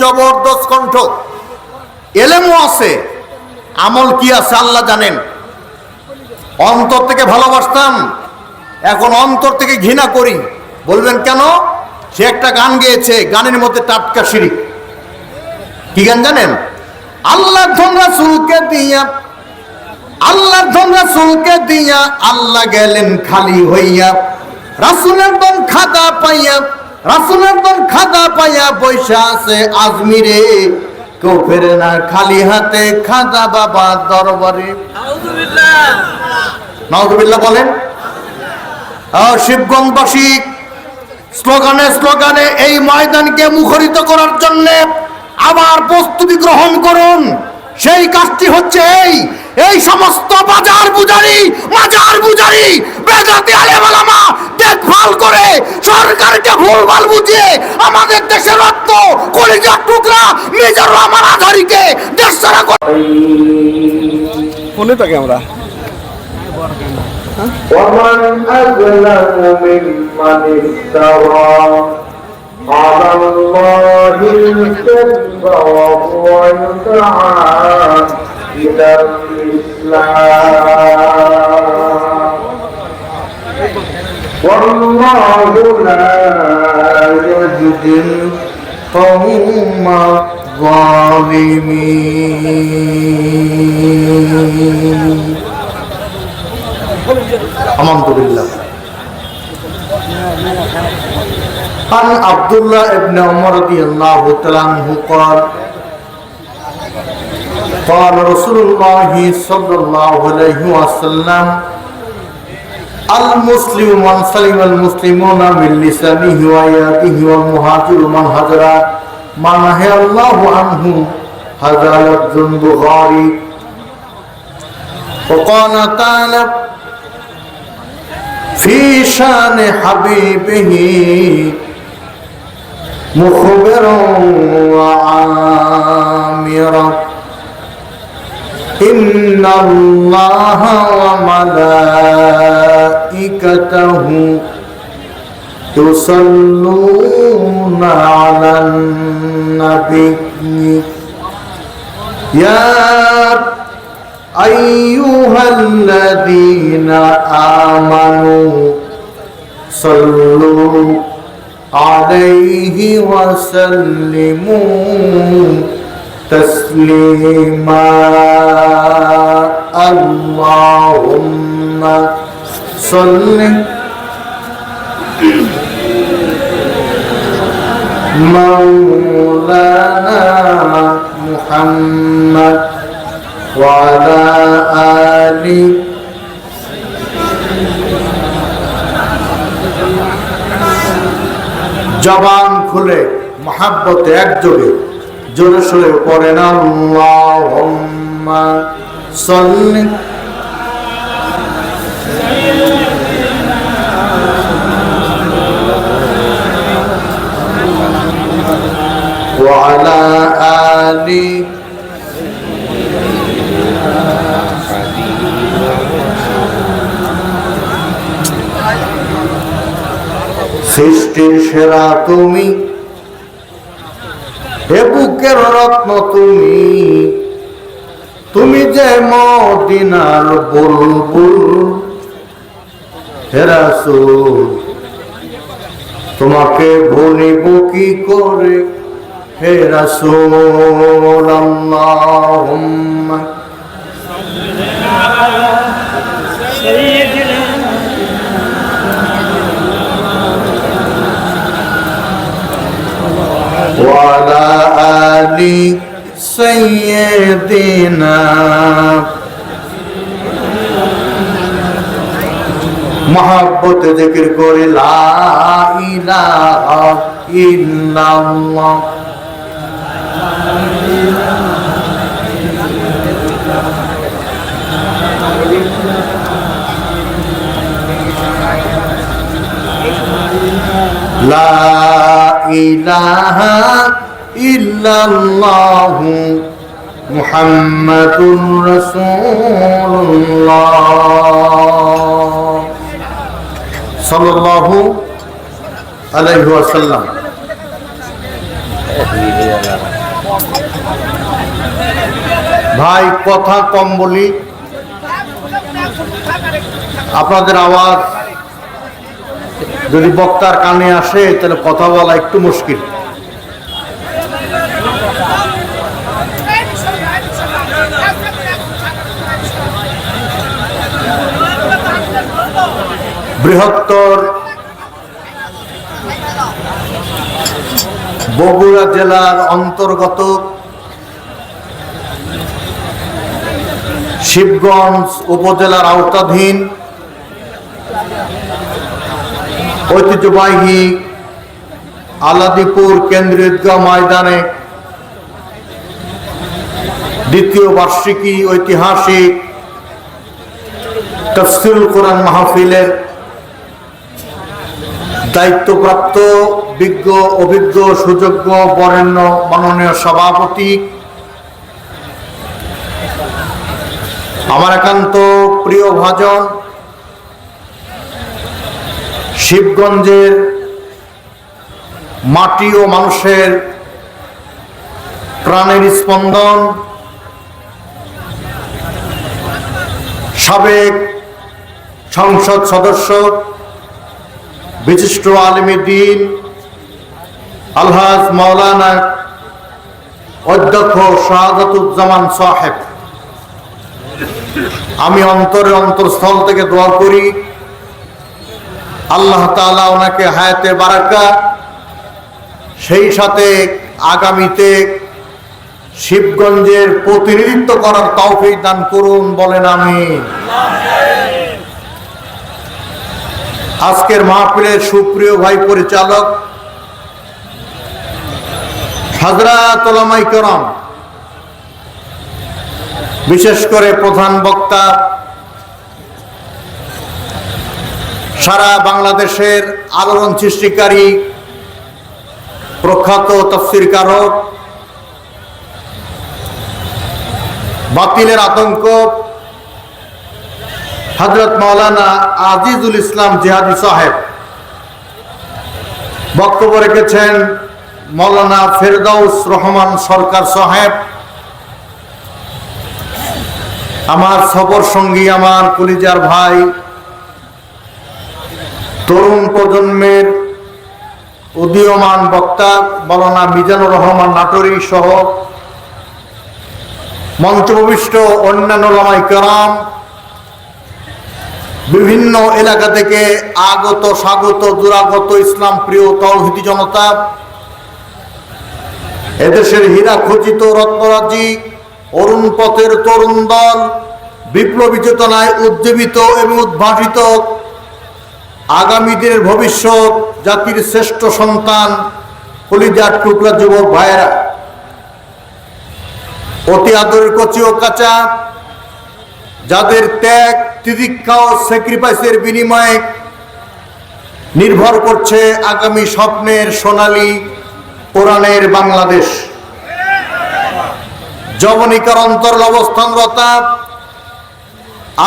জবরদস্ত কণ্ঠ, এলেমও আছে, আমল কি আছে আল্লাহ জানেন। অন্তর থেকে ভালোবাসতাম, এখন অন্তর থেকে ঘৃণা করি। বলবেন কেন? সে একটা গান গেয়েছে, গানের মধ্যে টাটকা শিরিক। কি গান জানেন? আল্লাহর ধন রাসূলকে দিয়া, আল্লাহর ধন রাসূলকে দিয়া, আল্লাহ গেলেন খালি হইয়া। রাসূলের ধন খাদা পাইয়া, রাসূলের ধন খাদা পাইয়া বৈশা আছে আজমিরে। কেউ ফেরে না খালি হাতে, খাদা বাবা দরবারে। নাউযুবিল্লাহ, নাউযুবিল্লাহ বলেন। শিবগঞ্জবাসী স্লোগানে স্লোগানে এই ময়দানকে মুখরিত করার জন্য আবার প্রস্তুতি গ্রহণ করুন। সেই কাজটি হচ্ছে এই সমস্ত বাজার বুজারি, মাজার বুজারি, বেদাতি আলেম ওলামা দেখভাল করে সরকারকে ভুলভাল বুঝিয়ে আমাদের দেশের রত্ন, কলিজার টুকরা মিজানুর রহমান আজহারীকে দেশ ছাড়া করে। ফোনে থাকি আমরা। ومن أظلم ممن افترى على الله الكذب وهو يدعى إلى الإسلام والله لا يهدي القوم الظالمين. আলহামদুলিল্লাহ। عن عبد الله بن عمر رضي الله تعالى عنه قال قال رسول الله صلى الله عليه وسلم المسلم من سلم المسلمون من لسانه ويده والمهاجر من هجر ما نهى الله عنه. هذا لفظ البخاري. وقال تعالى في شان حبيبه مخبرا وعامرا إن الله وملائكته يصلون على النبي يا أيها الذين آمنوا صلوا عليه وسلموا تسليما. اللهم صل مولانا محمد وعلى آله জবান খুলে মহাব্বতে একযোগে জোরে সোরে পড়েন আল্লাহুম্মা সাল্লি ওয়া আলা আলি সৃষ্টির সেরা তুমি, হে বুকের রত্ন তুমি, তুমি যে মদিনার বুলবুল। হে রাসূল তোমাকে ভুলিব কি করে, হে রাসূল। আল্লাহুম্মা وعلى آل سيدنا محبت ذکر করে লা ইলাহা ইল্লাল্লাহ। লা ইলাহা ইল্লাল্লাহু মুহাম্মাদুর রাসূলুল্লাহ সাল্লাল্লাহু আলাইহি ওয়াসাল্লাম। ভাই কথা কম বলি, আপনাদের আওয়াজ যদি বক্তার কানে আসে তাহলে কথা বলা একটু মুশকিল। বৃহত্তর বগুড়া জেলার অন্তর্গত শিবগঞ্জ উপজেলার আওতাধীন ঐতিহ্যবাহী আলাদিপুর কেন্দ্রীয় ঈদগাহ ময়দানে দ্বিতীয় বার্ষিকী ঐতিহাসিক তাফসীরুল কোরআন মাহফিলের দায়িত্বপ্রাপ্ত বিজ্ঞ অভিজ্ঞ সুযোগ্য বরেণ্য মাননীয় সভাপতি, আমার একান্ত প্রিয় ভাজন, শিবগঞ্জের মাটি ও মানুষের প্রাণের স্পন্দন, সাবেক সংসদ সদস্য, বিশিষ্ট আলেম দ্বীন আলহাজ মাওলানা অধ্যক্ষ শাহাদাতুজ্জামান সাহেব, আমি অন্তরে অন্তরস্থল থেকে দোয়া করি আল্লাহ তাআলা ওনাকে হায়াতে বারাকা, সেই সাথে আগামীতে শিবগঞ্জের প্রতিনিধিত্ব করার তৌফিক দান করুন, বলেন আমিন। আজকের মাহফিলের সুপ্রিয় ভাই পরিচালক হযরত উলামায়ে কেরাম, বিশেষ করে প্রধান বক্তা, সারা বাংলাদেশের আলোড়ন সৃষ্টিকারী প্রখ্যাত তাফসীরকারক, বাতিলের আতঙ্ক হযরত মাওলানা আজিজুল ইসলাম জিহাদি সাহেব, বক্তব্য রেখেছেন মাওলানা ফেরদাউস রহমান সরকার সাহেব, আমার সফর সঙ্গী, আমার কলিজার ভাই, তরুণ প্রজন্মের উদীয়মান বক্তা মাওলানা মিজানুর রহমান নাটোরী সহ মঞ্চভূমিষ্ঠ অন্যান্য উলামায়ে কেরাম, বিভিন্ন এলাকা থেকে আগত স্বাগত দুরাগত ইসলাম প্রিয় তাওহীদি জনতা, এদেশের হীরা খচিত রত্নরাজি অরুণ পথের তরুণ দল, বিপ্লবী চেতনায় উজ্জীবিত এবং উদ্ভাসিত আগামী দিনের ভবিষ্যৎ জাতির শ্রেষ্ঠ সন্তান, কলিজার টুকরা যুবক ভাইয়েরা, অতি আদরের কচি ও কাঁচা, যাদের ত্যাগ তিতিক্ষা ও স্যাক্রিফাইসের বিনিময়ে নির্ভর করছে আগামী স্বপ্নের সোনালী কোরআনের বাংলাদেশ। যবনিকার অন্তরে অবস্থানরতা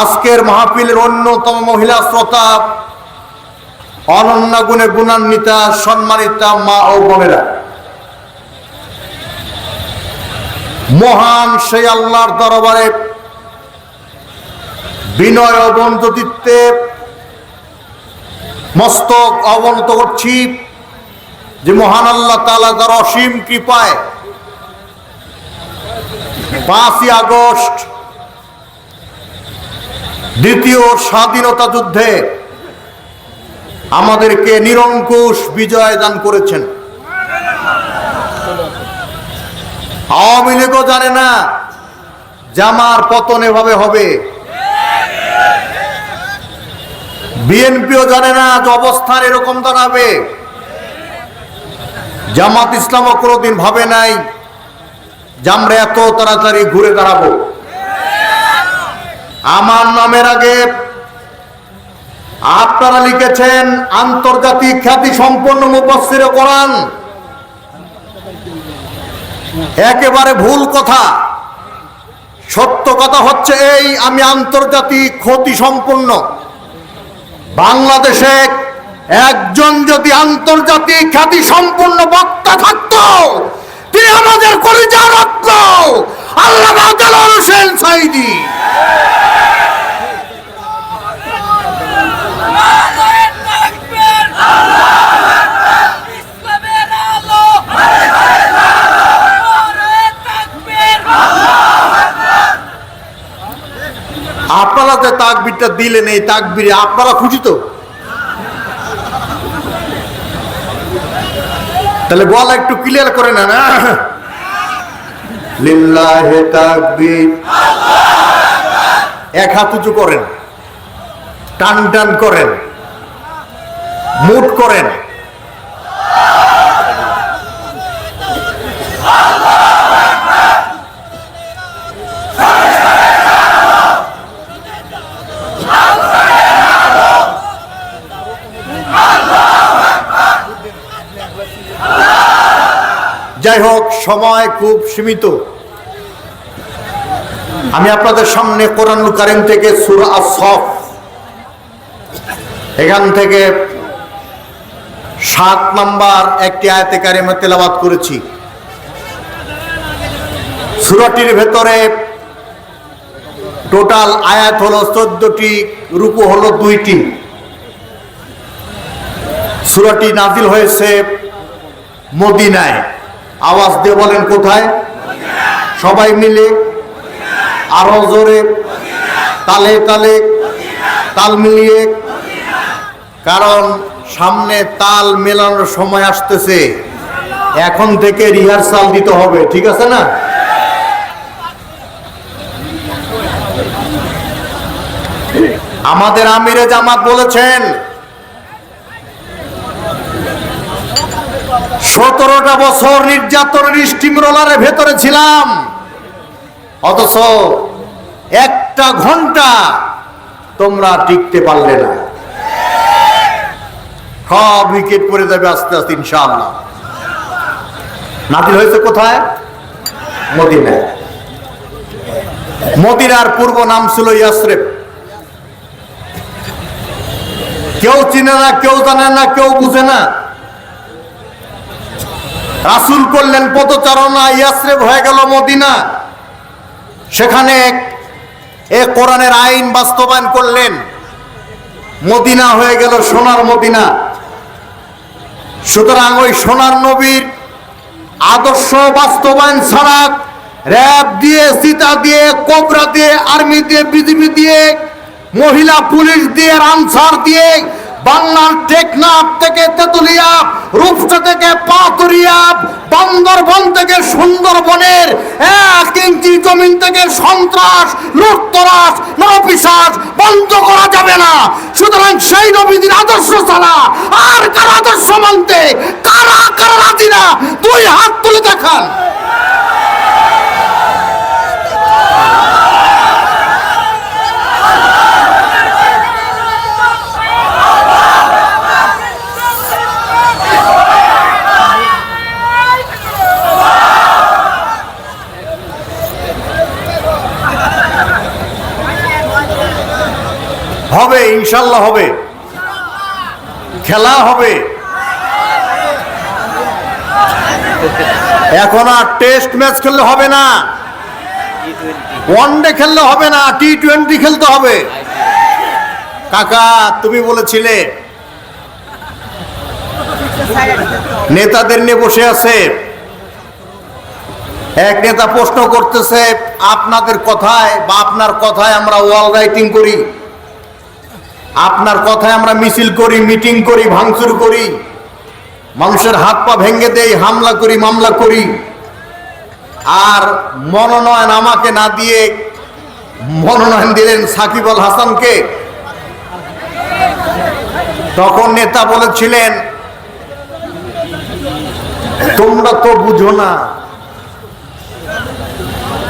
আজকের মাহফিলের অন্যতম মহিলা শ্রোতা, অনন্য গুণে গুণান্বিতা সম্মানিতা মা ও বোনেরা, মহান সেই আল্লাহর দরবারে বিনয় অবন্তচিত্তে মস্তক অবনত করছি যে মহান আল্লাহ তাআলা তার অসীম কৃপায় 5ই আগস্ট দ্বিতীয় স্বাধীনতা যুদ্ধে আমাদেরকে নিরঙ্কুশ বিজয় দান করেছেন। আওয়ামী লীগও জানে না জামার পতন এভাবে হবে, বিএনপিও জানে না যে অবস্থান এরকম দাঁড়াবে, জামাত ইসলামও কোনোদিন ভাবে নাই যে আমরা এত তাড়াতাড়ি ঘুরে দাঁড়াবো। আমার নামের আগে আপনারা লিখেছেন আন্তর্জাতিক খ্যাতি সম্পন্ন মুফাসসিরে কোরআন, একেবারে ভুল কথা। সত্য কথা হচ্ছে এই, আমি আন্তর্জাতিক খ্যাতি সম্পন্ন, বাংলাদেশে একজন যদি আন্তর্জাতিক খ্যাতি সম্পন্ন বক্তা থাকতো তিনি আমাদের কলিজার দেলোয়ার হোসেন সাঈদী। আপনারা যে তাকবীরটা দিলেন, এই তাকবীরে আপনারা খুশি তো? তাহলে বলা একটু ক্লিয়ার করে না। লিল্লাহি তাকবীর, এক হাত উঁচু করেন, টান টান করেন, মুট করেন। যাই হোক, সময় খুব সীমিত। আমি আপনাদের সামনে কোরআনুল কারীম থেকে সূরা আস-সফ, এখান থেকে 7 নম্বর একটি আয়াতে কারিমা তেলাওয়াত করেছি। সূরাটির ভেতরে টোটাল আয়াত হলো 14টি, রুকু হলো 2টি। সূরাটি নাজিল হয়েছে মদিনায়। আওয়াজ দিয়ে বলেন কোথায়? সবাই মিলে আরো জোরে, তালে তালে, তাল মিলিয়ে, কারণ সামনে তাল মেলানোর সময় আসতেছে। এখন থেকে রিহার্সাল দিতে হবে, ঠিক আছে না? আমাদের আমিরে জামাত বলেছেন 17টা বছর নির্যাতনের স্টিম রোলারের ভেতরে ছিলাম, অথচ 1 ঘন্টা তোমরা টিকতে পারলে না। সব উইকেট পড়ে যাবে আস্তে আস্তে ইনশাআল্লাহ। নাজিল হয়েছে কোথায়? মদিনায়। মদিনার পূর্ব নাম ছিল ইয়াসরিব। কেউ চিনে না, কেউ জানে না, কেউ বুঝে না। রাসূল করলেন পদচারণা, ইয়াসরিব হয়ে গেল মদিনা। সেখানে এ কোরআনের আইন বাস্তবায়ন করলেন, মদিনা হয়ে গেল সোনার মদিনা। সুতরাং ওই সোনার নবীর আদর্শ বাস্তবায়ন ছাড়া র‍্যাব দিয়ে, চিতা দিয়ে, কোবরা দিয়ে, আর্মি দিয়ে, বিজিবি দিয়ে, মহিলা পুলিশ দিয়ে, আনসার দিয়ে, বাংলার টেকনাফ থেকে তেতুলিয়া, রূপসা থেকে পাতুরিয়া, বান্দরবন থেকে সুন্দরবনের 1 ইঞ্চি জমিন থেকে সন্ত্রাস, লুটতরাস, নরপিশাচ বন্ধ করা যাবে না। সুতরাং সেই নবীদের আদর্শ ছাড়া আর কার আদর্শ মানতে কারা কারা রাজি না? 2 হাত তুলে দেখান। হবে, ইনশাল্লাহ হবে, খেলা হবে। এখন আর টেস্ট ম্যাচ খেললে হবে না, ওয়ানডে খেললে হবে না, টি-20 খেলতে হবে। কাকা, তুমি বলেছিলে নেতাদের নিয়ে বসে আছে। এক নেতা প্রশ্ন করতেছে, আপনাদের কথায় বা আপনার কথায় আমরা ওয়াল রাইটিং করি, আপনার কথায় আমরা মিছিল করি, মিটিং করি, ভাঙচুর করি, মানুষের হাত পা ভেঙে দেই, হামলা করি, মামলা করি, আর মনোনয়ন আমাকে না দিয়ে মনোনয়ন দিলেন সাকিব আল হাসানকে। তখন নেতা বলেছিলেন, তোমরা তো বুঝো না,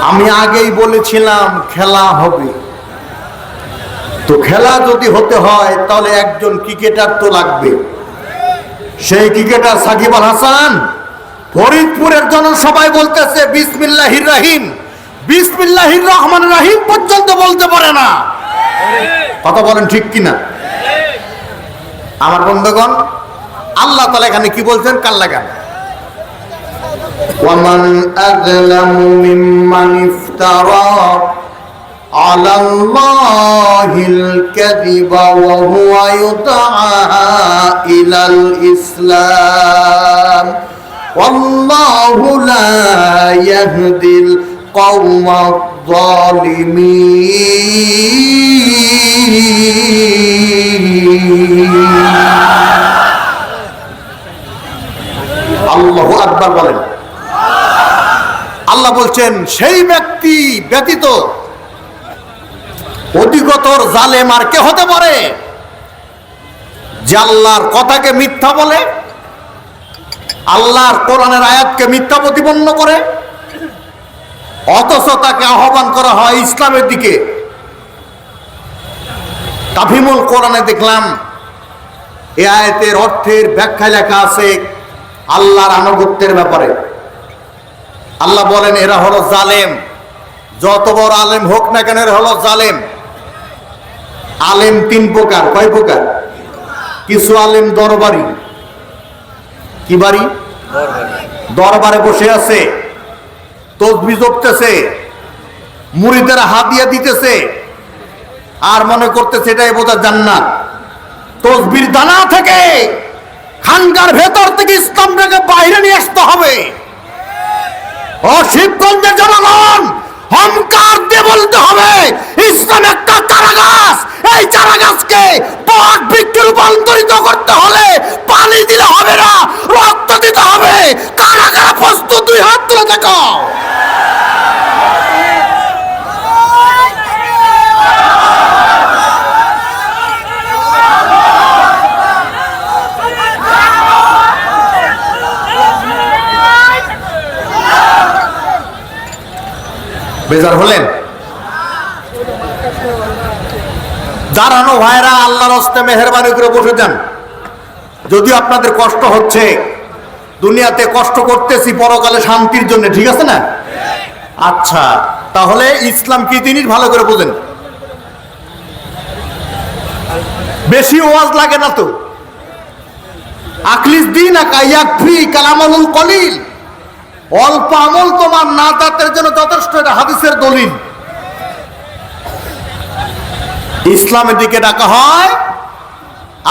আমি আগেই বলেছিলাম খেলা হবে। তো খেলা যদি হতে হয় তাহলে একজন ক্রিকেটার তো লাগবে। সেই ক্রিকেটার সাকিব আল হাসান। ফরিদপুরের জনসভায় বলতেছে বিসমিল্লাহির রহিম, বিসমিল্লাহির রহমান রহিম পর্যন্ত বলতে পারে না। কথা বলেন ঠিক কিনা? আমার বন্ধুগণ, আল্লাহ তাআলা এখানে কি বলছেন? কাল লাগান। ومن أظلم ممن افترى على الله الكذب وهو يدعى إلى الإسلام والله لا يهدي القوم الظالمين আল্লাহু আকবার বলেন। আল্লাহ বলছেন সেই ব্যক্তি ব্যতীত অধিকতর জালেম আর কে হতে পারে যে আল্লাহর কথাকে মিথ্যা বলে, আল্লাহর কোরআনের আয়াতকে মিথ্যা প্রতিপন্ন করে, অথচ তাকে আহ্বান করা হয় ইসলামের দিকে। তাফহিমুল কোরআনে দেখলাম এই আয়াতের অর্থের ব্যাখ্যায় লেখা আছে আল্লাহর আনুগত্যের ব্যাপারে। আল্লাহ বলেন এরা হলো জালেম, যত বড় আলেম হোক না কেন এরা হলো জালেম। আলেম তিন প্রকার, কয় প্রকার? কিছু আলেম দরবারি। কি বাড়ি? দরবারে বসে আছে, তসবিহ জপতেছে, মুরিদেরা হাদিয়া দিতেছে আর মনে করতেছে এটাই বোধহয় জান্নাত। তসবির দানা থেকে, খানকার ভেতর থেকে ইসলামটাকে বাইরে নিয়ে আসতে হবে। ও শিবগঞ্জের জনগণ, হুঙ্কার দিয়ে বলতে হবে ইসলাম একটা চারা গাছ। এই চারা গাছকে বট বৃক্ষে রূপান্তরিত করতে হলে পানি দিলে হবে না, রক্ত দিতে হবে। কারা কারা প্রস্তুত? দুই হাত তুলে দেখো। বেজার হলেন? দাঁড়ানো ভাইরা আল্লাহর হস্তে মেহেরবানি করে বসে যান। যদিও আপনাদের কষ্ট হচ্ছে, দুনিয়াতে কষ্ট করতেছি পরকালে শান্তির জন্য, ঠিক আছে না? আচ্ছা, তাহলে ইসলাম কি জিনিস ভালো করে বোঝেন। বেশি ওয়াজ লাগে না তো। আকলিস দিন ইয়াকফি কালামুল কলিল, অল্প আমল তোমার নাজাতের জন্য যথেষ্ট, এটা হাদিসের দলিল। ইসলামের দিকে ডাকা হয়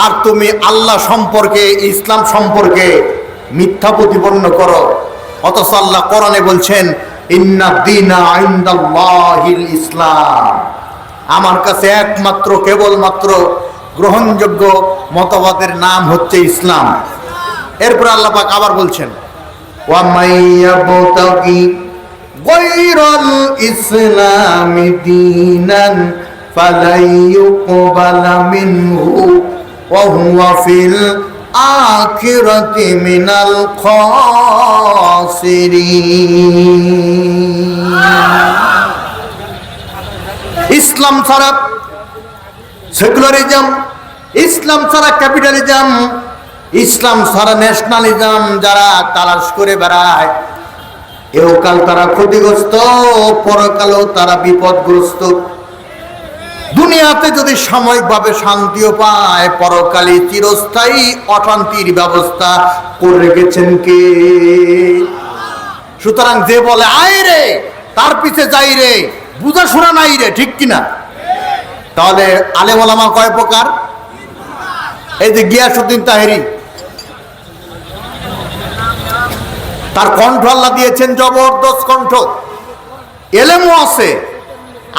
আর তুমি আল্লাহ সম্পর্কে, ইসলাম সম্পর্কে মিথ্যা প্রতিপন্ন করো। অথচ আল্লাহ কোরআনে বলছেন ইন্নাদ দীনা ইনদাল্লাহিল ইসলাম, আমার কাছে একমাত্র কেবলমাত্র গ্রহণযোগ্য মতবাদের নাম হচ্ছে ইসলাম। এরপর আল্লাহ পাক আবার বলছেন وَمَن يَبْتَغِي غَيْرَ الْإِسْلَامِ دِينًا فَلَن يُقْبَلَ مِنْهُ وَهُوَ فِي الْآخِرَةِ مِنَ الْخَاسِرِينَ। ইসলাম ছাড়া সেকুলারিজম, ইসলাম ছাড়া ক্যাপিটালিজম, ইসলাম ছাড়া ন্যাশনালিজম যারা তালাশ করে বেড়ায়, এহকাল তারা ক্ষতিগ্রস্ত, পরকালেও তারা বিপদগ্রস্ত। দুনিয়াতে যদি সাময়িকভাবে শান্তিও পায়, পরকালে চিরস্থায়ী অশান্তির ব্যবস্থা করে রেখেছেন কে? সুতরাং যে বলে আয় রে, তার পিছে যাই রে, বুঝা শোনা নাই রে, ঠিক কিনা? তাহলে আলেম ওলামা কয় প্রকার? এই যে গিয়াসউদ্দিন তাহেরি, তার কণ্ঠ আল্লাহ দিয়েছেন জবরদস্ত কণ্ঠ, এলেমও আছে,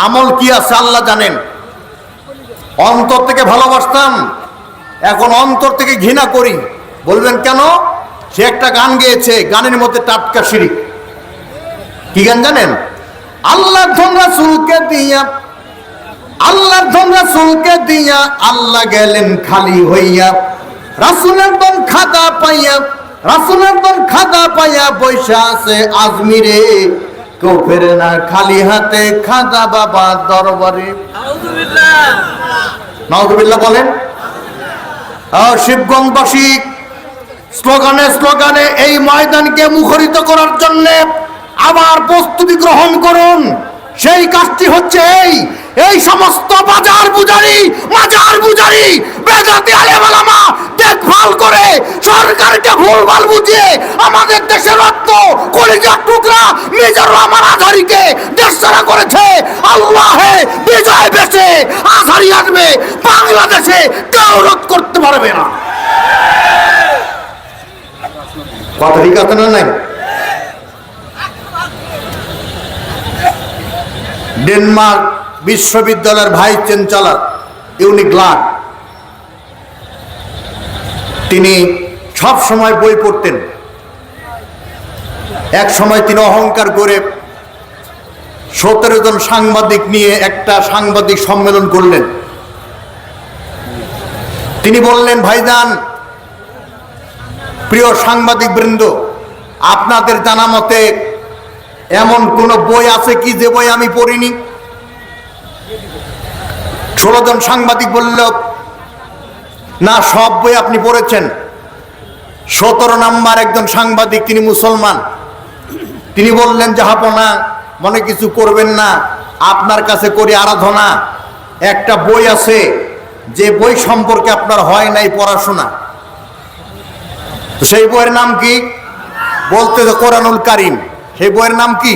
আমল কি আছে আল্লাহ জানেন। অন্তর থেকে ভালোবাসতাম, এখন অন্তর থেকে ঘৃণা করি। বলবেন কেন? সে একটা গান গেয়েছে, গানের মধ্যে টাটকা শিরিক। কি গান জানেন? আল্লাহর ধন রাসূলকে দিয়া, আল্লাহর ধন রাসূলকে দিয়া আল্লাহ গেলেন খালি হইয়া, রাসূলের ধন খাদা পাইয়া, রাসূলের ধন খাদা পাইয়া বৈশা আছে আজমিরে, কেউ ফেরে না খালি হাতে খাদা বাবা দরবারে। নাউযুবিল্লাহ বলেন। শিবগঞ্জবাসী স্লোগানে স্লোগানে এই ময়দানকে মুখরিত করার জন্য আবার প্রস্তুতি গ্রহণ করুন। সেই কাজটি হচ্ছে এই এই সমস্ত বাজার বুজারি, মাজার বুজারি, বেদাতি আলেম ওলামা দেখভাল করে সরকারকে ভুলভাল বুঝিয়ে আমাদের দেশের রত্ন কলিজার টুকরা মিজানুর রহমান আজহারীকে দেশছাড়া করেছে। আল্লাহে বিজয় বেশে আজহারী আসবে, বাংলাদেশে কেউ রোধ করতে পারবে না। কথা ঠিক আছে না? নাই ডেনমার্ক বিশ্ববিদ্যালয়ের ভাইস চ্যান্সেলর ইউনিগ্লাড, তিনি সব সময় বই পড়তেন। এক সময় তিনি অহংকার করে 17 জন সাংবাদিক নিয়ে একটা সাংবাদিক সম্মেলন করলেন। তিনি বললেন, ভাইজান, প্রিয় সাংবাদিক বৃন্দ, আপনাদের জানা মতে এমন কোন বই আছে কি যে বই আমি পড়িনি? 16 জন সাংবাদিক বলল, না, সব বই আপনি পড়েছেন। 17 নাম্বার একজন সাংবাদিক, তিনি মুসলমান, তিনি বললেন, জাহাপনা, মনে কিছু করবেন না, আপনার কাছে করি আরাধনা। একটা বই আছে যে বই সম্পর্কে আপনার হয় নাই পড়াশোনা, সেই বইয়ের নাম কি? বলতে তো কোরআনুল কারীম। সেই বইয়ের নাম কি?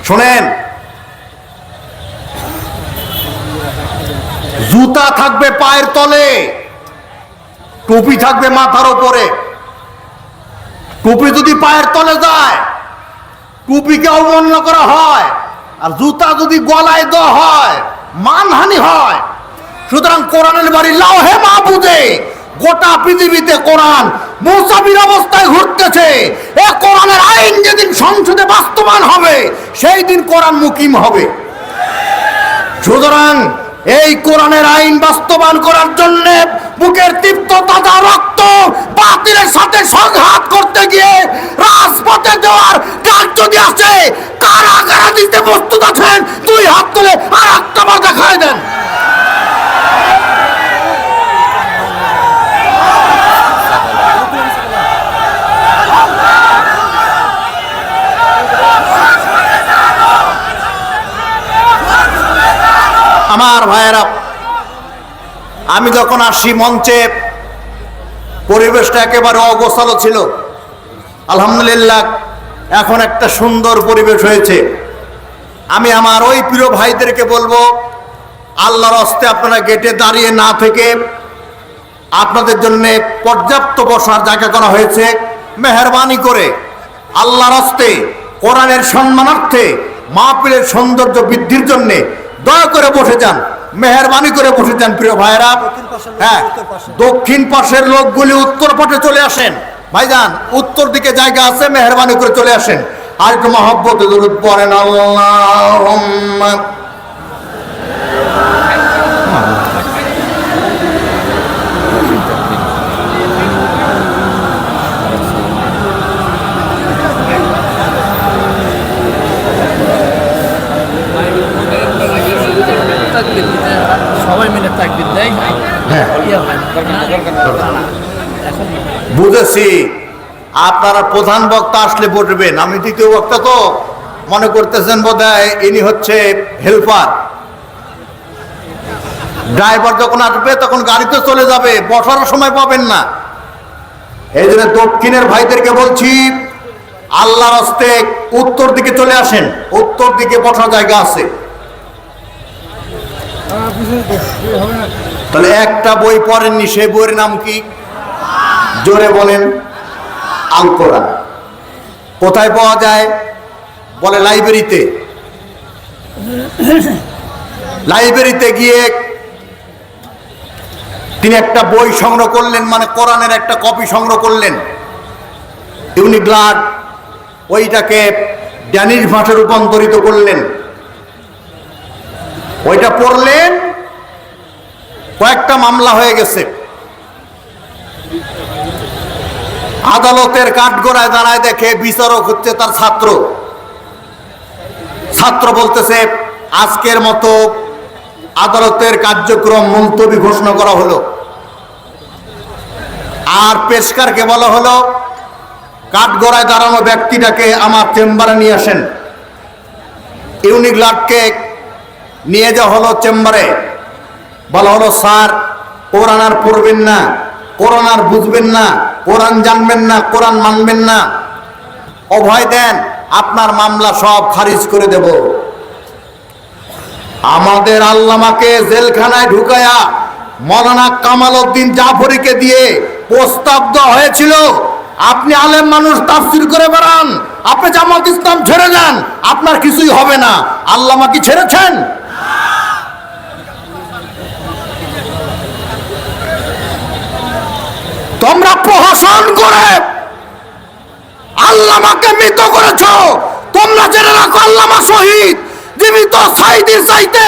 শোনেন, জুতা থাকবে পায়ের তলে, টুপি থাকবে মাথার উপরে। টুপি যদি পায়ের তলে যায়, টুপিকে অবমাননা করা হয়, আর জুতা যদি গলায় দেওয়া হয়, মানহানি হয়। সুতরাং কোরআনের বাড়ি লাওহে মাহফুজে গোটা পৃথিবীতে কোরআন মুসাফির অবস্থায় ঘুরতেছে। এ কোরআনের আইন যেদিন সংসদে বাস্তবায়ন হবে, সেই দিন কোরআন মুকিম হবে। সুতরাং এই কোরআনের আইন বাস্তবায়ন করার জন্য বুকের তৃপ্ত তাজা রক্ত বাতিলের সাথে সংঘাত করতে গিয়ে রাজপথে দেওয়ার কাজ যদি আছে, কারা কারা দিতে প্রস্তুত আছেন? 2 হাত তুলে আর একটা বার দেখায় দেন। আমার ভাইয়েরা, আমি যখন আসি মঞ্চে, পরিবেশটা একেবারে অগোছালো ছিল। আলহামদুলিল্লাহ, এখন একটা সুন্দর পরিবেশ হয়েছে। আমি আমার ওই প্রিয় ভাইদেরকে বলবো, আল্লাহর হস্তে আপনারা গেটে দাঁড়িয়ে না থেকে আপনাদের জন্য পর্যাপ্ত বসার জায়গা করা হয়েছে। মেহেরবানি করে আল্লাহর হস্তে কোরআনের সম্মানার্থে মাহফিলের সৌন্দর্য বৃদ্ধির জন্য দয়া করে বসে যান, মেহেরবানি করে বসে যান প্রিয় ভাইরা। হ্যাঁ, দক্ষিণ পাশের লোকগুলি উত্তর পাশে চলে আসেন। ভাইজান, উত্তর দিকে জায়গা আছে, মেহেরবানি করে চলে আসেন। আর একটু মহব্বতে দরুদ পড়েন। আল্লাহুম্মা সবাই মিলে তাকবীর দেয়। বুঝেছি, আপনারা প্রধান বক্তা আসলে বলবেন, আমি দ্বিতীয় বক্তা, তো মনে করতেছেন বোধহয় ইনি হচ্ছে হেল্পার। ড্রাইভার যখন আসবে তখন গাড়িতে চলে যাবে, বসার সময় পাবেন না। এই জন্য দক্ষিণের ভাইদেরকে বলছি, আল্লাহর হস্তে উত্তর দিকে চলে আসেন, উত্তর দিকে বসার জায়গা আছে। তাহলে একটা বই পড়েননি, সেই বইয়ের নাম কি? জোরে বলেন। আল কোরআন। কোথায় পাওয়া যায়? বলে লাইব্রেরিতে। লাইব্রেরিতে গিয়ে তিনি একটা বই সংগ্রহ করলেন, মানে কোরআনের একটা কপি সংগ্রহ করলেন। ইউনিগ্লাড ওইটাকে ড্যানিশ ভাষায় রূপান্তরিত করলেন। ওইটা পড়লেন, কয়েকটা মামলা হয়ে গেছে। আদালতের কাঠগড়ায় দাঁড়ায় দেখে বিচারক হচ্ছে তার ছাত্র। ছাত্র বলতেছে, আজকের মতো আদালতের কার্যক্রম মুলতবি ঘোষণা করা হলো। আর পেশকারকে বলা হলো, কাঠগড়ায় দাঁড়ানো ব্যক্তিটাকে আমার চেম্বারে নিয়ে আসেন। ইউনিগ্লাডকে নিয়ে যাওয়া হলো চেম্বারে, বলা হলো স্যার কোরআন আর পড়বেন না, কোরআন আর বুঝবেন না, কোরআন জানবেন না, কোরআন মানবেন না, অভয় দেন, আপনার মামলা সব খারিজ করে দেব। আমাদের আল্লামাকে জেলখানায় ঢুকায়া মৌলানা কামাল উদ্দিন জাফরিকে দিয়ে প্রস্তাব দেওয়া হয়েছিল, আপনি আলেম মানুষ তাফসীর করে বেড়ান, আপনি জামাত ইসলাম ছেড়ে যান, আপনার কিছুই হবে না। আল্লামা কি ছেড়েছেন? তোমরা প্রহসন করে আল্লামাকে মৃত করেছো। তোমরা জেনে রাখো আল্লামা শহীদ, জীবিত সাইদির চাইতে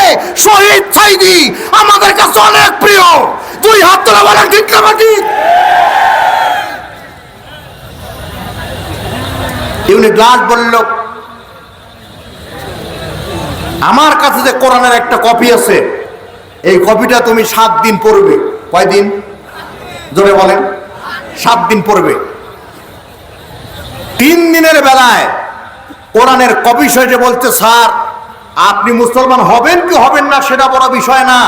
শহীদ সাইদি আমাদের কাছে অনেক প্রিয়। দুই হাত তোলা বলেন ঠিক না ঠিক? ইউনিট গ্লাস বলল, আমার কাছে যে কোরআনের একটা কপি আছে, এই কপিটা তুমি 7 দিন পড়বে। কয়দিন? জোরে বলেন। 7 দিন পড়বে। 3 দিনের বেলায় কোরআনের কপি সহিত বলতে, স্যার আপনি মুসলমান হবেন কি হবেন না সেটা বড় বিষয় না,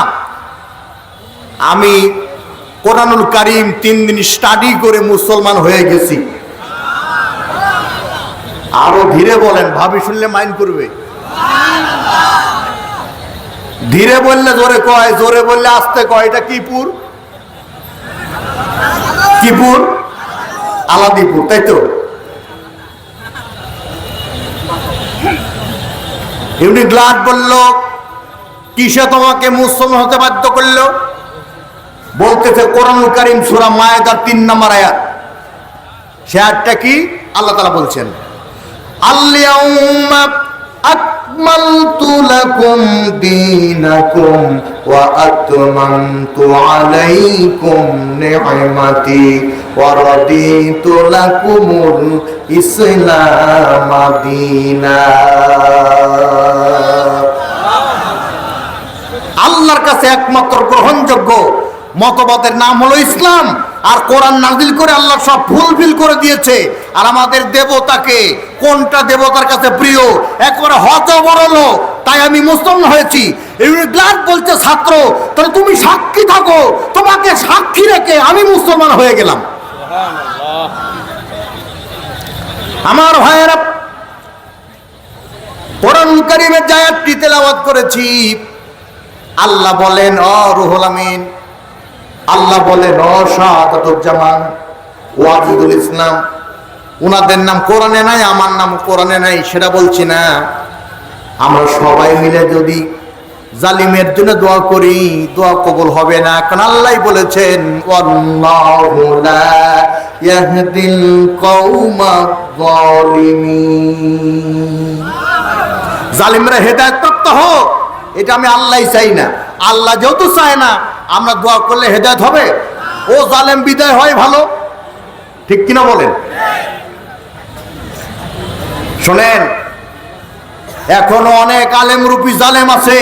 আমি কোরআনুল কারীম 3 দিন স্টাডি করে মুসলমান হয়ে গেছি। আরো ধীরে বলেন, ভাবি শুনলে মাইন্ড করবে। ধীরে বললে জোরে কয়, জোরে বললে আস্তে কয়। এটা কিপুর, কিপুর আলাদিপুর, তাই তো? ইউনিট গ্লাড বলল, কিসে তোমাকে মুসলমান হতে বাধ্য করলো? বলতেছে কোরআনুল কারীম সূরা মায়েদার 3 নম্বর আয়াত। সে আয়াতটা কি? আল্লাহ তাআলা বলছেন, আল-ইয়াউমা আকমালতু লাকুম দীনাকুম ওয়া আতমামতু আলাইকুম নি'মাতি ওয়া রাদিতু লাকুমুল ইসলাম দীনা। আল্লাহর কাছে একমাত্র গ্রহণযোগ্য মতবাদের নাম হলো ইসলাম। আর কোরআন নাযিল করে আল্লাহ সব ফুলফিল করে দিয়েছে। আর আমাদের দেবতাকে, কোনটা দেবতার কাছে প্রিয়, একবারে হতবরল, তাই আমি মুসলমান হয়েছি। ইউনিগ্লাড বলছে, ছাত্র তাহলে তুমি সাক্ষী থাকো, তোমাকে সাক্ষী রেখে আমি মুসলমান হয়ে গেলাম। আমার ভাইয়েরা, কোরআনুল কারীমের যে আয়াতটি তেলাওয়াত করেছি, আল্লাহ বলেন ও রুহুল আমিন, আল্লাহ বলেন ও শাহাদাতুজ্জামান, ওয়াজিদুল ইসলাম, ওনাদের নাম কোরআনে নাই, আমার নাম কোরআনে নাই, সেটা বলছি না। আমরা সবাই মিলে যদি জালিমের জন্য দোয়া করি, দোয়া কবুল হবে না, কারণ আল্লাহ বলেছেন ওয়াল্লাহু লা ইয়াহদিল কওমায যালিমিন। জালিমরা হেদায়েত প্রাপ্ত হোক, এটা আমি আল্লাহই চাই না। আল্লাহ যেহেতু চায় না, আমরা দোয়া করলে হেদায়েত হবে? ও জালেম বিদায় হয় ভালো, ঠিক কিনা বলেন? শোনেন, এখনো অনেক আলেম রূপী জালেম আছে,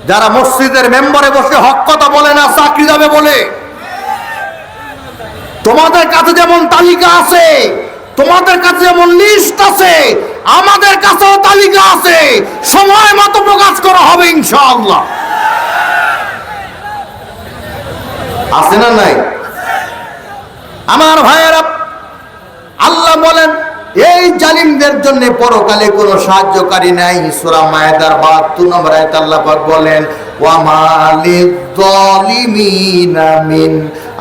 যারা মসজিদের মেম্বারে বসে হক কথা বলে না, চাকরি যাবে বলে। তোমাদের কাছে যেমন তালিকা আছে, তোমাদের কাছে যেমন লিস্ট আছে, আমাদের কাছেও তালিকা আছে, সময় মতো প্রকাশ করা হবে ইনশাআল্লাহ। আছে না নাই? আমার ভাইয়েরা, আল্লাহ বলেন এই জালিমদের জন্য পরকালে কোনো সাহায্যকারী নাই। সূরা মায়েদার 72 নম্বর আয়াতে আল্লাহ পাক বলেন ওয়া মা লিয-যালিমিনা মিন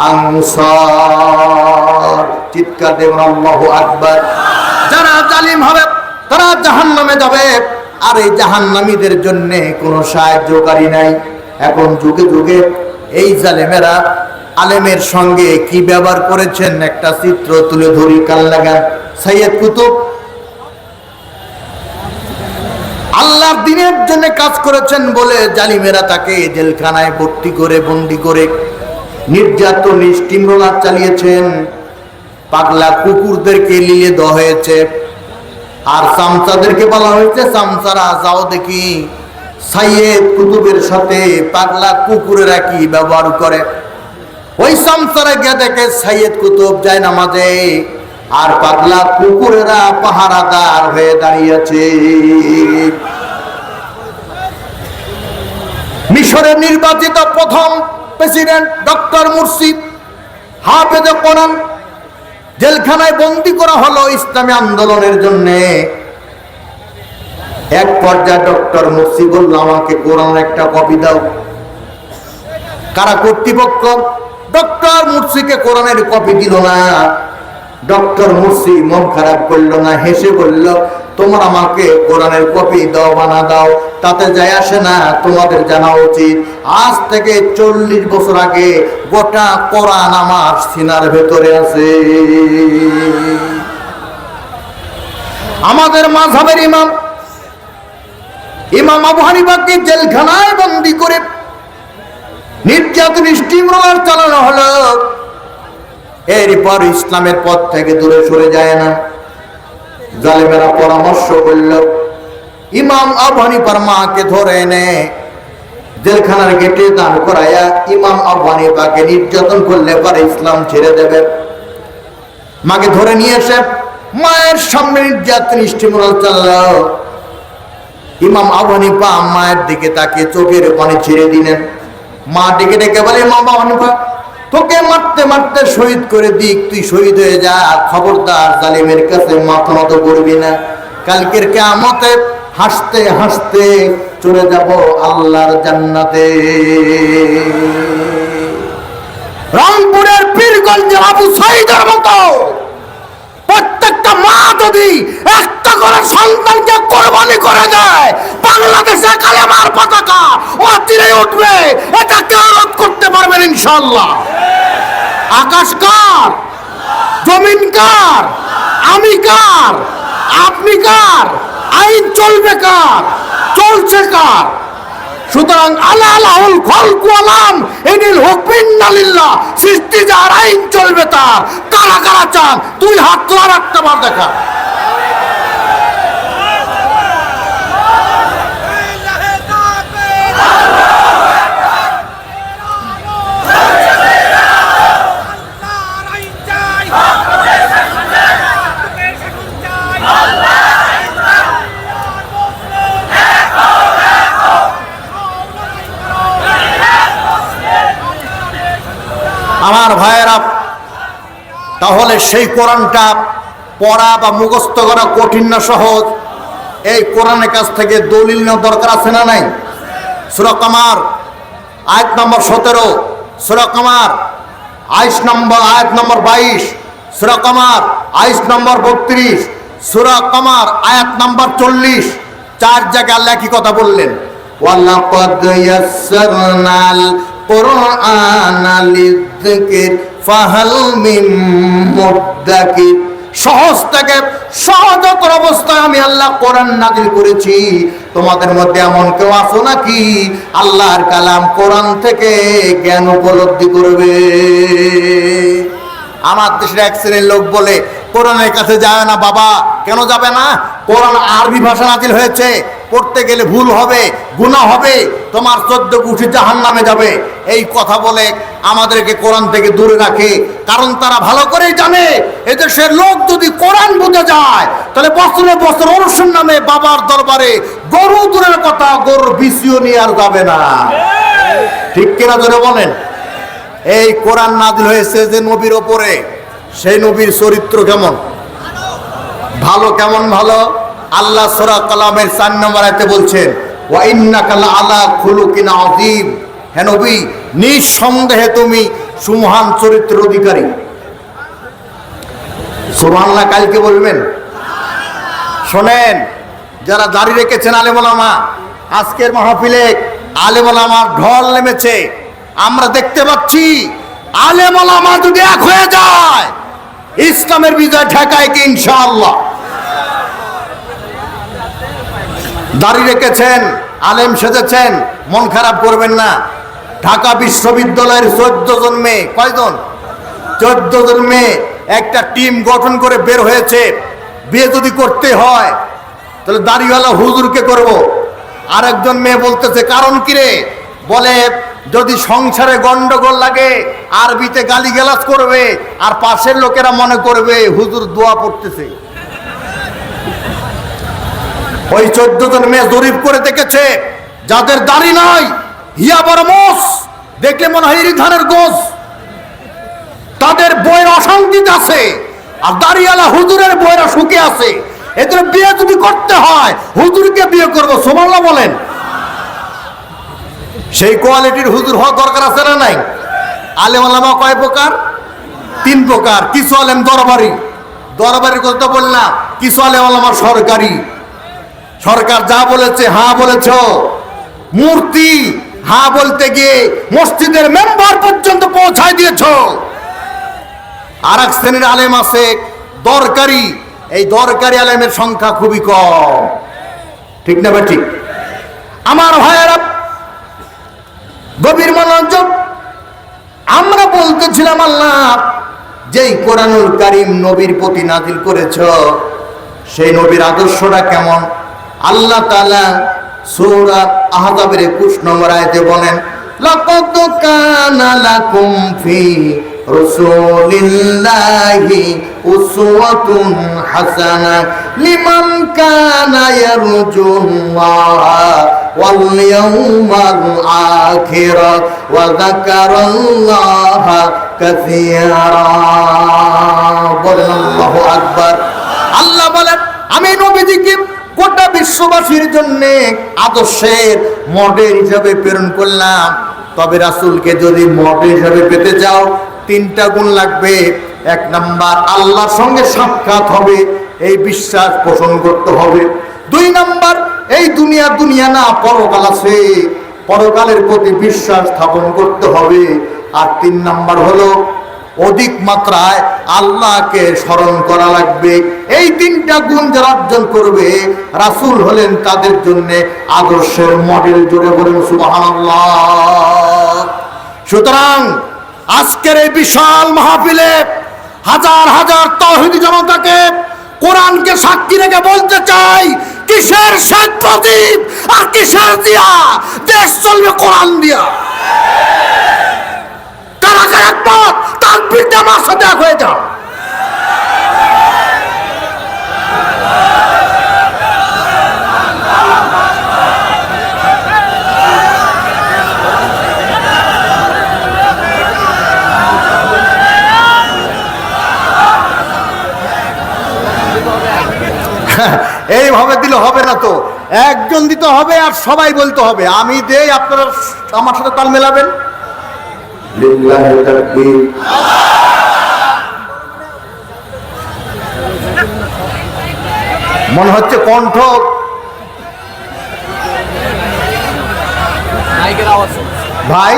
আনসার। চিৎকার দেন আল্লাহু আকবার। যারা জালিম হবে তারা জাহান্নামে যাবে, আর এই জাহান্নামীদের জন্য কোনো সাহায্যকারী নাই। এখন যুগে যুগে এই জালেমেরা আলেমের সঙ্গে কি ব্যবহার করেছেন, একটা চিত্র তুলে ধরি, কাল লাগান। সাইয়েদ কুতুব আল্লাহর দ্বীনের জন্য কাজ করেছেন বলে জালিমেরা তাকে জেলখানায় ভর্তি করে বন্দি করে নির্যাতন স্টিমরোলার চালিয়েছেন, পাগলা কুকুরদেরকে লিয়ে দেওয়া হয়েছে, আর চামচাদেরকে বলা হয়েছে চামচারা যাও দেখি সাইয়েদ কুতুবের সাথে পাগলা কুকুরেরা কি ব্যবহার করে। ওই চামচারা গিয়ে দেখে সাইয়েদ কুতুব যায় নামাজে, আর পাগলা কুকুরেরা পাহারাদার হয়ে দাঁড়িয়েছে। মিশরের নির্বাচিত প্রথম প্রেসিডেন্ট ডক্টর মুরসি হাফেজে কোরআন জেলখানায় বন্দী করা হলো ইসলামী আন্দোলনের জন্য। এক পর্যায়ে ডক্টর মুরসি বলল, আমাকে কোরআন একটা কপি দাও। কারা? কর্তৃপক্ষ। ডক্টর মুরসিকে কোরআনের কপি দিল না। ডক্টর মুরসি মন খারাপ করলো না, হেসে বলল, তোমরা আমাকে কোরআনের কপি দাও বা না দাও তাতে যায় আসে না, তোমাদের জানা উচিত আজ থেকে 40 বছর আগে গোটা কোরআন আমার সিনার ভেতরে আছে। আমাদের মাযহাবের ইমাম আবু হানিফাকে জেলখানায় বন্দী করে নির্যাতন স্টিমরোলার চালানো হলো। এরপর ইসলামের পথ থেকে দূরে সরে যায় না। জালেমেরা পরামর্শ করল, ইমাম আবু হানিফার মাকে ধরে এনে জেলখানার গেটে দাঁড় করাইয়া ইমাম আবু হানিফাকে নির্যাতন করলে পরে ইসলাম ছেড়ে দেবে। মাকে ধরে নিয়ে এসে মায়ের সামনে নির্যাতন স্টিমরোলার চালালো। ইমাম আবু হানিফা মায়ের দিকে তাকিয়ে চোখের পানি ছেড়ে দিলেন। মা ডেকে ডেকে বলে, মা আবু হানিফা, তোকে মারতে মারতে শহীদ করে দিক, তুই শহীদ হয়ে যা, খবরদার জালিমের কাছে মাথা নত করবি না। কালকের কিয়ামতে হাসতে হাসতে চলে যাব আল্লাহর জান্নাতে। রংপুরের পীরগঞ্জের আবু সাঈদের মতো প্রত্যেকটা মা যদি একটা করে সন্তানকে কোরবানি করে দেয়, বাংলাদেশে কালেমার পতাকা অচিরে উঠবে। এটা কেউ রোধ করতে পারবেন ইনশাআল্লাহ। আকাশ কার? জমিন কার? আমি কার? আপনি কার? আইন চলবে কার? চলছে কার? সুতরাং আলাহুল খালকু আলাম ইনিল হুকমিন্না লিল্লাহ, সৃষ্টি যার, আইন চলবে তার। কারা কারা চান? তুই হাত তোলা রাখতে পার, দেখা। আমার ভাইয়েরা, তাহলে সেই কোরআনটা পড়া বা মুখস্থ করা কঠিন না সহজ? এই কোরআনের কাছ থেকে দলিল নেওয়ার দরকার আছে না নাই? সূরা কামার আয়াত নম্বর 17, সূরা কামার আয়াত নম্বর 22, সূরা কামার আয়াত নম্বর 32, সূরা কামার আয়াত নম্বর 40। 4 জায়গায় আল্লাহ কি কথা বললেন? ওয়ালাকাদ ইয়াসসারনাল কুরআনা লিযিকর ফাহাল মিন মুদ্দাকির। সহজ থেকে সহজতর অবস্থায় আমি আল্লাহ কোরআন নাযিল করেছি। তোমাদের মধ্যে এমন কেউ আছো নাকি আল্লাহর কালাম কোরআন থেকে জ্ঞান উপলব্ধি করবে? আমার দেশের এক শ্রেণীর লোক বলে, কোরআনের কাছে যায় না বাবা। কেন যাবে না? কোরআন আরবি ভাষা নাযিল হয়েছে, পড়তে গেলে ভুল হবে, গুনাহ হবে, তোমার 14 গুটি জাহান্নামে যাবে। এই কথা বলে আমাদেরকে কোরআন থেকে দূরে রাখে। কারণ তারা ভালো করেই জানে, এদেশের লোক যদি কোরআন বুঝে যায় তাহলে বছরে বছর অনুষ্ঠান নামে বাবার দরবারে গরু দূরের কথা, গরুর বিসিও নিয়ে আর যাবে না। ঠিক কিনা ধরে বলেন? এই কোরআন নাযিল হয়েছে যে নবীর ওপরে, সেই নবীর চরিত্র কেমন? ভালো। কেমন ভালো? আল্লাহ সূরা কালামের 4 নম্বর আয়াতে বলছেন, ওয়া ইন্নাকা লাআলা খুলুকিন আযীম। হে নবী, নিঃসন্দেহে তুমি সুমহান চরিত্রের অধিকারী। সুবহানাল্লাহ কালকে বলবেন। শোনেন, যারা দাড়ি রেখেছেন আলেম ওলামা, আজকের মাহফিলে আলেম ওলামার ঢল নেমেছে। আমরা দেখতে পাচ্ছি আলেম ওলামা যদি এক হয়ে যায়, ইসলামের বিজয় ঠেকায় কি ইনশাআল্লাহ? দাড়ি রেখেছেন, আলেম সেজেছেন, মন খারাপ করবেন না। ঢাকা বিশ্ববিদ্যালয়ের 14 জন মেয়ে, কয়জন? 14 জন মেয়ে একটা টিম গঠন করে বের হয়েছে। বিয়ে যদি করতে হয় তাহলে দাড়িওয়ালা হুজুরকে করব। আরেকজন মেয়ে বলতেছে, কারণ কি রে? বলে, যদি সংসারে গন্ডগোল লাগে আরবিতে গালিগালাজ করবে, আর পাশের লোকেরা মনে করবে হুজুর দোয়া পড়তেছে। ওই 14 জন মেয়ে জরিপ করে দেখেছে, যাদের দাড়ি নাই হিয়া বড় মোষ, দেখলে মনে হয় ইরি ধানের গোছ। তাদের বইয়ের অশান্তিতে আছে, আর দাঁড়িয়ালা হুজুরের বইয়েরা সুখে আছে। এদের বিয়ে যদি করতে হয় হুজুরকে বিয়ে করবো, সুবহানাল্লাহ বলেন। সেই কোয়ালিটির হুজুর হওয়া দরকার আছে না নাই? আলেম আলামা কয় প্রকার? 3 প্রকার। কিছু আলেম দরবারি, দরবারির কথা বললাম। কিছু আলেম আলামা সরকারি, সরকার যা বলেছে হ্যাঁ বলেছ। মূর্তি হ্যাঁ বলতে গিয়ে মসজিদের মেম্বার পর্যন্ত পৌঁছায় দিয়েছ। আর এক শ্রেণীর আলেম আছে দরকারি, এই দরকারি আলেমের সংখ্যা খুবই কম। ঠিক না ভাই? ঠিক। আমার ভাইয়েরা গভীর মনোযোগ, আমরা বলতেছিলাম আল্লাহ যেই কোরআনুল কারীম নবীর প্রতি নাজিল করেছ, সেই নবীর আদর্শটা কেমন? আল্লাহ তাআলা সূরা আহজাবের 21 নম্বর আয়াতে বলেন, লাকাদ কানা লাকুম ফি রাসূলিল্লাহি উসওয়াতুন হাসানাহ লিমান কানা ইয়ারজুল্লাহ ওয়াল ইয়াউমাল আখির ওয়া যাকারাল্লাহা কাসীরা। বলেন আল্লাহু আকবার। আল্লাহ বলেন, আমি নবীজিকে গোটা বিশ্ববাসীর জন্য আদর্শের মডেল হিসাবে প্রেরণ করলাম। তবে রাসূলকে যদি মডেল হিসাবে পেতে চাও 3টা গুণ লাগবে। 1 নাম্বার, আল্লাহর সঙ্গে সাক্ষাৎ হবে, এই বিশ্বাস পোষণ করতে হবে। 2 নাম্বার, এই দুনিয়া না, পরকাল আছে, পরকালের প্রতি বিশ্বাস স্থাপন করতে হবে। আর 3 নাম্বার হলো অধিক মাত্রায় আল্লাহকে স্মরণ করা লাগবে। এই 3টা গুণ যারা অর্জন করবে, রাসূল হলেন তাদের জন্য আদর্শের মডেল। জোরে বলেন সুবহানাল্লাহ। সুতরাং আজকের এই বিশাল মাহফিলে হাজার হাজার তাওহীদি জনতাকে কোরআনকে সাক্ষী রেখে বলতে চাই, কিসের শেখ মুজিব আর কিসের জিয়া, দেশ চলবে কোরআন দিয়া। কারা কারা একমত? তাকবীর দিয়ে আমার সাথে এক হয়ে যাও। এইভাবে দিলে হবে না তো, একজন দিতে হবে আর সবাই বলতে হবে আমি দেই, আপনারা আমার সাথে তাল মেলাবেন। লিল্লাহি তাকবীর। মনে হচ্ছে কণ্ঠ ভাই,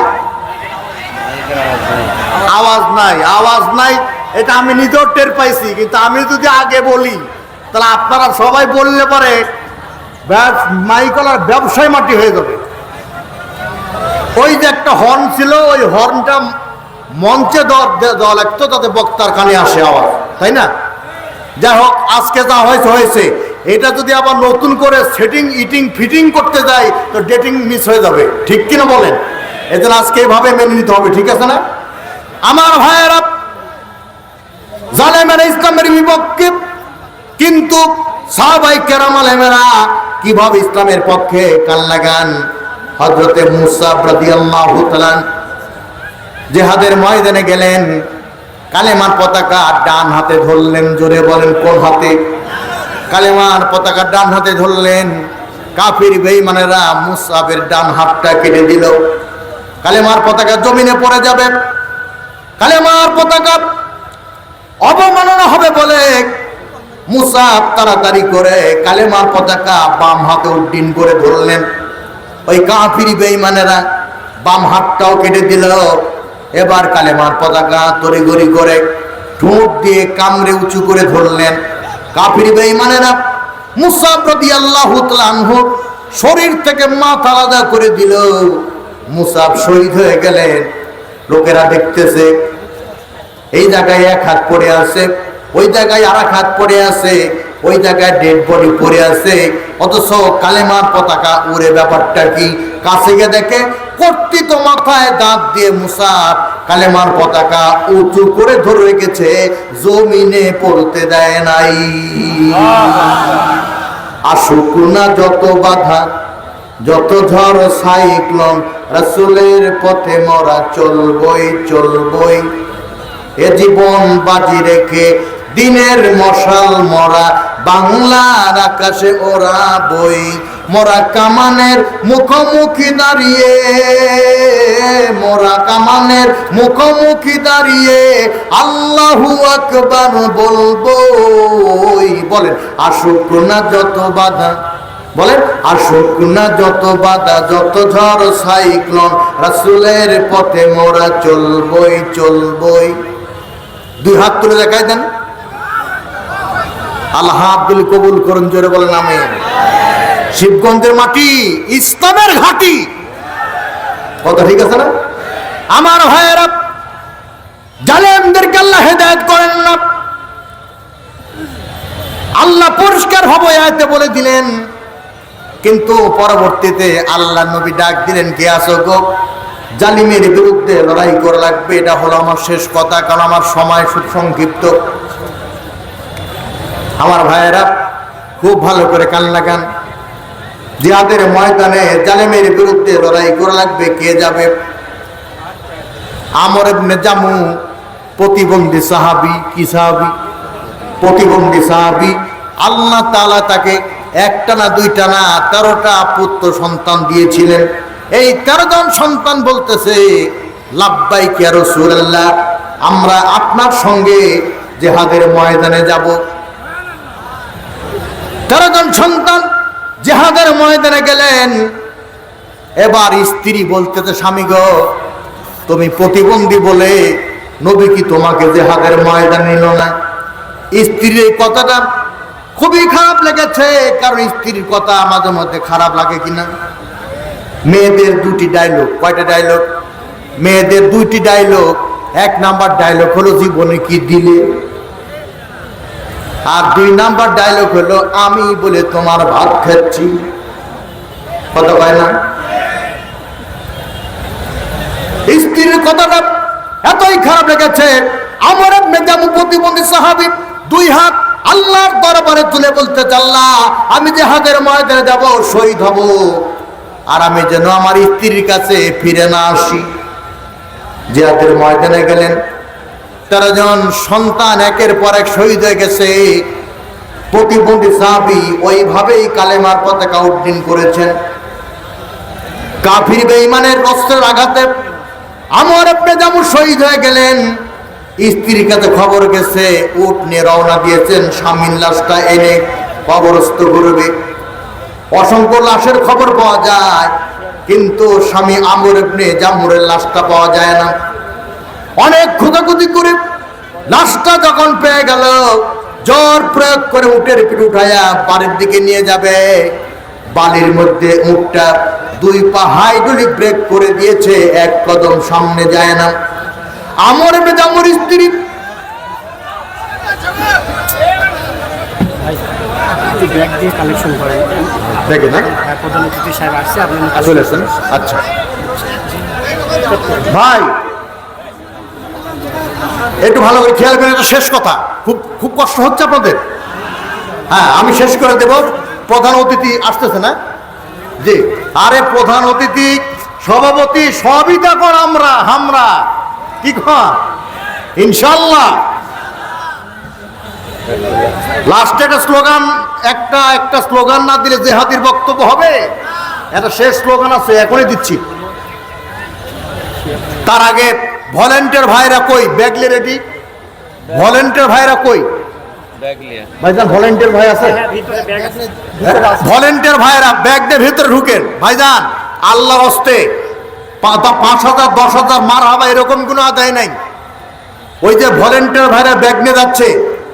আওয়াজ নাই, আওয়াজ নাই, এটা আমি নিজেও টের পাইছি। কিন্তু আমি যদি আগে বলি তাহলে আপনারা সবাই বললে পরে মাইকলার ব্যবসায় মাটি হয়ে যাবে। ওই যে একটা হর্ন ছিল, ওই হর্নটা মঞ্চে দেওয়া লাগতো যাতে বক্তার কানে আসে আওয়াজ, তাই না? যাই হোক, আজকে যা হয়েছে হয়েছে। এটা যদি আবার নতুন করে সেটিং ফিটিং করতে যাই তো ডেটিং মিস হয়ে যাবে। ঠিক কিনা বলেন? এজন্য আজকে এইভাবে মেনে নিতে হবে। ঠিক আছে না? আমার ভাইয়েরা, জালেমেরা ইসলামের বিপক্ষে, কিন্তু সাহাবায়ে কেরাম আলেমেরা কিভাবে ইসলামের পক্ষে কান লাগান। হযরতে মুসা রাদিয়াল্লাহু তাআলা জিহাদের ময়দানে গেলেন, কালেমার পতাকা ডান হাতে ধরলেন। জোরে বলেন কোন হাতে? কালেমার পতাকা ডান হাতে ধরলেন। কাফির বেঈমানেরা মুসাবের ডান হাতটা কেটে দিল। কালেমার পতাকা জমিনে পড়ে যাবে, কালেমার পতাকা অবমাননা হবে বলে মুসাব তাড়াতাড়ি করে কালেমার পতাকা বাম হাতে উড্ডীন করে ধরলেন। ওই কাফির বেঈমানেরা বাম হাতটাও কেটে দিল। এবার কালেমার পতাকা তড়িঘড়ি করে ঠোঁট দিয়ে কামড়ে উঁচু করে ধরলেন। কাফির বেঈমানেরা মুসাব রাদিয়াল্লাহু তাআলা আনহু শরীর থেকে মাথা আলাদা করে দিল। মুসাব শহীদ হয়ে গেলেন। লোকেরা দেখতেছে, এই জায়গায় 1 হাত পড়ে আছে, ওই জায়গায় আর 1 হাত পড়ে আছে, ওই জায়গায় ডেড বডি পড়ে আছে, অথচ কালেমার পতাকা উড়ে। ব্যাপারটা কি? কাছে গিয়ে দেখে কর্তৃত মাথায় দাঁত দিয়ে মুসাব কালেমার পতাকা উঁচু করে ধরে রেখেছে, জমিনে পড়তে দেয় নাই। আসুক না যত বাধা, যত ঝড় সাইক্লোন রাসূলের পথে মোরা চলবই চলবই। এ জীবন বাজি রেখে দিনের মশাল মোরা বাংলার আকাশে ওরা বই। মোরা কামানের মুখোমুখি দাঁড়িয়ে, মোরা কামানের মুখোমুখি দাঁড়িয়ে আল্লাহু আকবার বলবো। বলেন আসুক না যত বাধা, বলেন আসুক না যত বাধা, যত ঝড় সাইক্লোন রাসূলের পথে মোরা চলবই চলবই। দুই হাত তুলে দেখাই দেন। আল্লাহ আব্দুল কবুল করুন, জোরে বলেন আমিন। শিবগঞ্জের মাটি ইসলামের ঘাঁটি, কথা ঠিক আছে না? আমার ভাইয়েরা, জালেমদেরকে আল্লাহ হেদায়েত করেন না। আল্লাহ পরিষ্কার হবে আয়াতে বলে দিলেন, কিন্তু পরবর্তীতে আল্লাহ নবী ডাক দিলেন, কে আসো গো, জালিমের বিরুদ্ধে লড়াই করা লাগবে। এটা হলো আমার শেষ কথা, কারণ আমার সময় খুব সংক্ষিপ্ত। আমার ভাইয়েরা খুব ভালো করে কান লাগান। জিহাদের ময়দানে জালেমের বিরুদ্ধে লড়াই করা লাগবে, কে যাবে? আমর ইবনে জামু, প্রতিবন্ধী সাহাবী। কি সাহাবী? প্রতিবন্ধী সাহাবী। আল্লাহ তাআলা তাকে একটা না দুইটা না 13টা পুত্র সন্তান দিয়েছিলেন। এই 13 জন সন্তান বলতেছে, লাব্বাইক ইয়া রাসূলুল্লাহ, আমরা আপনার সঙ্গে জিহাদের ময়দানে যাব। 13 জন সন্তান জিহাদের ময়দানে গেলেন। এবার স্ত্রী বলতেছে, স্বামী গো, তুমি প্রতিবন্ধী বলে নবী কি তোমাকে জিহাদের ময়দানে নিল না? স্ত্রীর এই কথাটা খুবই খারাপ লেগেছে, কারণ স্ত্রীর কথা মাঝে মধ্যে খারাপ লাগে কিনা। মেয়েদের দুটি ডায়লগ। কয়টা ডায়লগ? মেয়েদের দুইটি ডায়লগ। 1 নাম্বার ডায়লগ হলো জীবনে কি দিলে, আর 2 নাম্বার ডায়লগ হলো আমি বলে তোমার ভাত খাচ্ছি। কথা কয় না? স্ত্রীর কথাটা এতই খারাপ লেগেছে, আমর ইবনে জামু প্রতিবন্ধী সাহাবী 2 হাত আল্লাহর দরবারে তুলে বলতে, আল্লাহ, আমি জিহাদের ময়দানে যাব, শহীদ হব, আর আমি যেন আমার স্ত্রীর কাছে ফিরে না আসি। জিহাদের ময়দানে গেলেন। 13 জন সন্তান একের পর এক শহীদ হয়ে গেছে। প্রতিবন্ধী সাহাবী ওইভাবেই কালেমার পতাকা উড্ডীন করেছেন। কাফির বেঈমানের অস্ত্রের আঘাতে আমর ইবনে জামু শহীদ হয়ে গেলেন। স্ত্রীর কাছে খবর গেছে, উট নিয়ে রওনা দিয়েছেন স্বামীর লাশটা এনে কবরস্থ করবে। অসংখ্য লাশের খবর পাওয়া যায়, কিন্তু স্বামী আমর ইবনে জামুরের লাশটা পাওয়া যায় না। অনেক খোঁজাখুঁজি করে লাশটা যখন পেয়ে গেল, জোর প্রয়োগ করে উটের পিঠ উঠাইয়া বাড়ির দিকে নিয়ে যাবে। বালির মধ্যে উটটা 2 পা হাইড্রোলিক ব্রেক করে দিয়েছে, 1 কদম সামনে যায় না। আমর ইবনে জামুর স্ত্রী ব্যাগ দিয়ে কালেকশন করেন দেখে না, প্রধান অতিথি সাহেব আসছে, আপনি চলে আসেন। আচ্ছা ভাই, একটু ভালো করে খেয়াল করেন, এটা শেষ কথা। খুব খুব কষ্ট হচ্ছে আপনাদের। হ্যাঁ, আমি শেষ করে দেব। প্রধান অতিথি আসতেছে না? জি। আরে প্রধান অতিথি, সভাপতি, সবই কর আমরা কি কর ইনশাল্লাহ। লাস্টে একটা স্লোগান, একটা স্লোগান না দিলে জিহাদির বক্তব্য হবে। একটা শেষ স্লোগান আছে, এখনই দিচ্ছি। তার আগে ভলেন্টিয়ার ভাইরা কই? ব্যাগলে রেডি? ভলেন্টিয়ার ভাইরা কই? ভাইজান ভলেন্টিয়ার ভাই আছে? ভলেন্টিয়ার ভাইরা ব্যাগ দিয়ে ভেতরে ঢুকেন। ভাইজান আল্লাহর হস্তে 5,000 10,000 মার হাবা এরকম কোনো আদায় নাই। ওই যে ভলেন্টিয়ার ভাইরা ব্যাগ নিয়ে যাচ্ছে,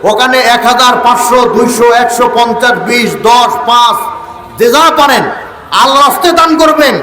ওখানে 1000 500 200 150 20 10 5 যে যা পারেন আল্লাহর হস্তে দান করবেন।